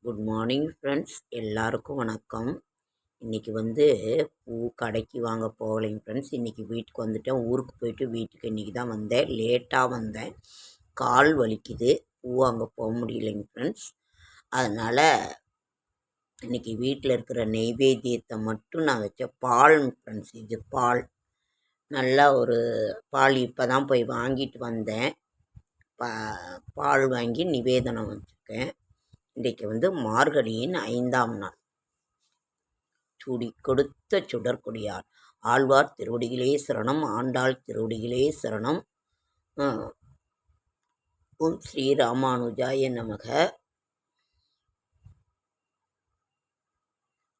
Good morning friends, எல்லாருக்கும் வணக்கம். இன்றைக்கி பூ கடைக்கு வாங்க போகலைங்க ஃப்ரெண்ட்ஸ். இன்றைக்கி வீட்டுக்கு வந்துட்டேன். ஊருக்கு போயிட்டு வீட்டுக்கு இன்றைக்கி தான் வந்தேன். லேட்டாக வந்தேன். கால் வலிக்குது, பூ வாங்க போக முடியலைங்க ஃப்ரெண்ட்ஸ். அதனால் இன்றைக்கி வீட்டில் இருக்கிற நெய்வேத்தியத்தை மட்டும் நான் வச்ச பால்ங்க ஃப்ரெண்ட்ஸ். இது பால், நல்லா ஒரு பால். இப்போ தான் போய் வாங்கிட்டு வந்தேன். பால் வாங்கி நிவேதனம் வச்சுருக்கேன். இன்றைக்கு மார்கழியின் 5ஆம் நாள். சூடி கொடுத்த சுடற்கொடியார் ஆழ்வார் திருவடிகளே சரணம், ஆண்டாள் திருவடிகளே சரணம். ஓம் ஸ்ரீ ராமானுஜாய நமக.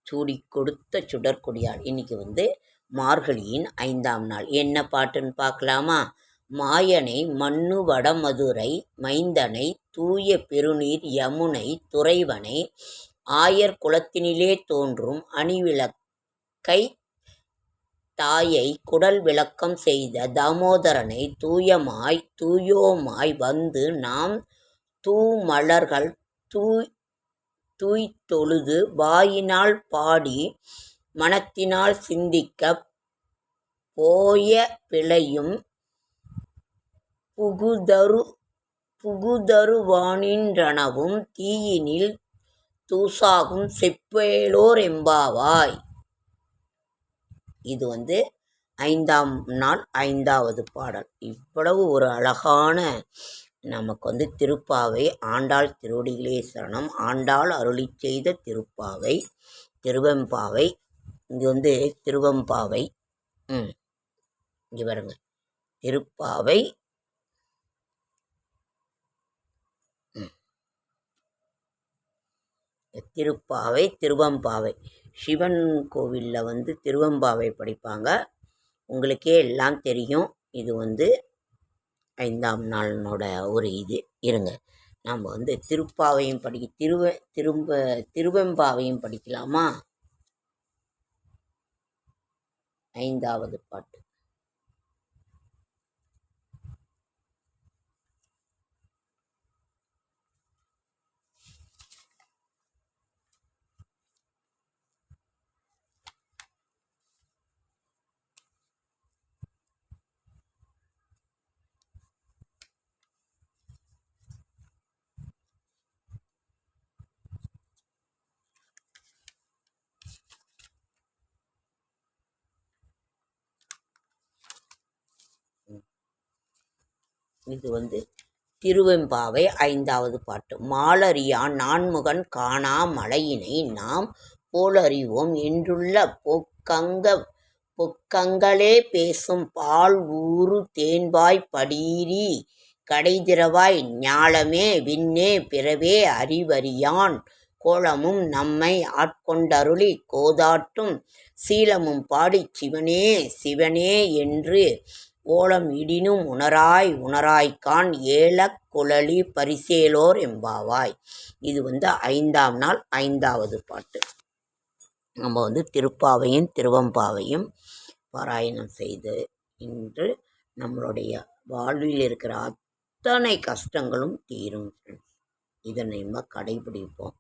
சூடி கொடுத்த சுடற்கொடியார். இன்னைக்கு மார்கழியின் 5ஆம் நாள். என்ன பாட்டுன்னு பார்க்கலாமா? மாயனை மண்ணு வடமதுரை மைந்தனை தூய பெருநீர் யமுனை துறைவனை ஆயர் குலத்தினிலே தோன்றும் அணிவிளக்கை தாயை குடல் விளக்கம் செய்த தாமோதரனை தூயோமாய் வந்து நாம் தூமலர்கள் தூய்த்தொழுது வாயினால் பாடி மனத்தினால் சிந்திக்க போய பிழையும் புகுதருவானின்றனவும் தீயினில் தூசாகும் செப்பேலோர் எம்பாவாய். இது 5ஆம் நாள் 5வது பாடல். இவ்வளவு ஒரு அழகான நமக்கு திருப்பாவை. ஆண்டாள் திருவடிகளே சரணம். ஆண்டாள் அருளி செய்த திருப்பாவை, திருவெம்பாவை. இங்கே திருவெம்பாவை. இங்கே பாருங்க, திருப்பாவை, திருப்பாவை, திருவெம்பாவை. சிவன் கோவிலில் திருவெம்பாவை படிப்பாங்க. உங்களுக்கே எல்லாம் தெரியும். இது 5ஆம் நாளினோட ஒரு இது. இருங்க, நாம் திருப்பாவையும் திருவெம்பாவையும் படிக்கலாமா? 5வது பாட்டு. இது திருவெம்பாவை 5வது பாட்டு. மாலறியான் நான்முகன் காணா மலையினை நாம் போலறிவோம் என்றுள்ள பொக்கங்களே பேசும் பால் ஊறு தேன்பாய் படீரி கடைதிரவாய் ஞாலமே விண்ணே பிறவே அறிவறியான் கோலமும் நம்மை ஆட்கொண்டருளி கோதாட்டும் சீலமும் பாடிச் சிவனே சிவனே என்று ஓலம் இடினும் உணராய்கான் ஏலக் குழலி பரிசேலோர் எம்பாவாய். இது 5ஆம் நாள் 5வது பாட்டு. நம்ம திருப்பாவையும் திருவெம்பாவையும் பாராயணம் செய்து இன்று நம்மளுடைய வாழ்வில் இருக்கிற அத்தனை கஷ்டங்களும் தீரும். இதனை நம்ம கடைபிடிப்போம்.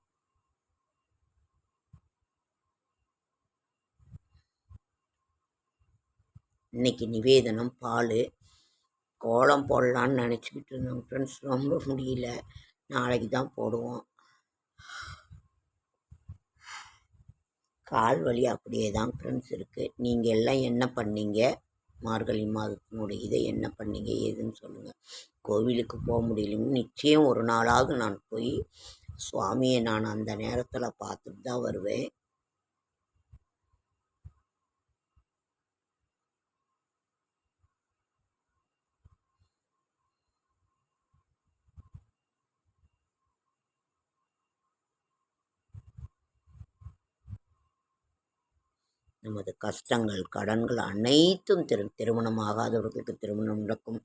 இன்றைக்கி நிவேதனம் பால். கோலம் போடலான்னு நினச்சிக்கிட்டு இருந்தோம் ஃப்ரெண்ட்ஸ். ரொம்ப முடியல, நாளைக்கு தான் போடுவோம். கால் வலி அப்படியே தான் ஃப்ரெண்ட்ஸ் இருக்குது. நீங்கள் எல்லாம் என்ன பண்ணீங்க? மார்கழி மாதத்தினுடைய இதை என்ன பண்ணீங்க ஏதுன்னு சொல்லுங்கள். கோவிலுக்கு போக முடியலன்னு நிச்சயம் ஒரு நாளாவது நான் போய் சுவாமியை நான் அந்த நேரத்தில் பார்த்துட்டு தான் வருவேன். நமது கஷ்டங்கள் கடன்கள் அனைத்தும் திருமணமாகாதவர்களுக்கு திருமணம் நடக்கும்.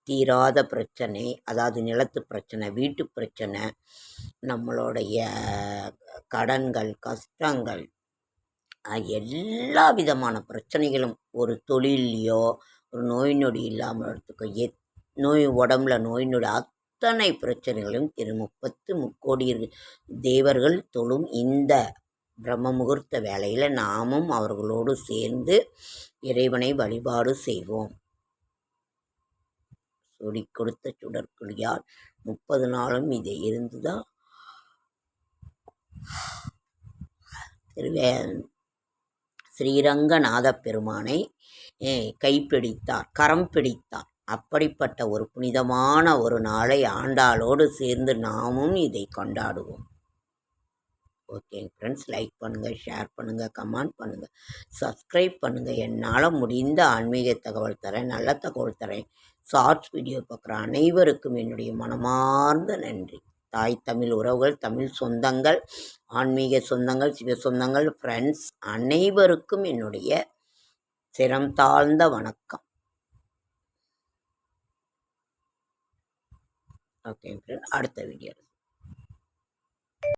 தீராத பிரச்சனை, அதாவது நிலத்து பிரச்சனை, வீட்டு பிரச்சனை, நம்மளுடைய கடன்கள் கஷ்டங்கள், எல்லா விதமான பிரச்சனைகளும், ஒரு தொழிலையோ ஒரு நோய் நொடி இல்லாமல் நோய் உடம்புல நோய் நொடி அத்தனை பிரச்சனைகளும் 30 முக்கோடி தேவர்கள் தொழும் இந்த பிரம்ம முகூர்த்த வேளையில் நாமும் அவர்களோடு சேர்ந்து இறைவனை வழிபாடு செய்வோம். சுடி கொடுத்த சுடற்குழியால் 30 நாளும் இதை இருந்துதான் ஸ்ரீரங்கநாத பெருமானை கைப்பிடித்தார், கரம் பிடித்தார். அப்படிப்பட்ட ஒரு புனிதமான ஒரு நாளை ஆண்டாளோடு சேர்ந்து நாமும் இதை கொண்டாடுவோம். ஓகே ஃப்ரெண்ட்ஸ், லைக் பண்ணுங்கள், ஷேர் பண்ணுங்கள், கமெண்ட் பண்ணுங்கள், சப்ஸ்கிரைப் பண்ணுங்கள். என்னால் முடிந்த ஆன்மீக தகவல் தரேன், நல்ல தகவல் தரேன். ஷார்ட்ஸ் வீடியோ பார்க்குற அனைவருக்கும் என்னுடைய மனமார்ந்த நன்றி. தாய் தமிழ் உறவுகள், தமிழ் சொந்தங்கள், ஆன்மீக சொந்தங்கள், சிவ சொந்தங்கள், ஃப்ரெண்ட்ஸ் அனைவருக்கும் என்னுடைய சிரம் தாழ்ந்த வணக்கம். ஓகே ஃப்ரெண்ட், அடுத்த வீடியோ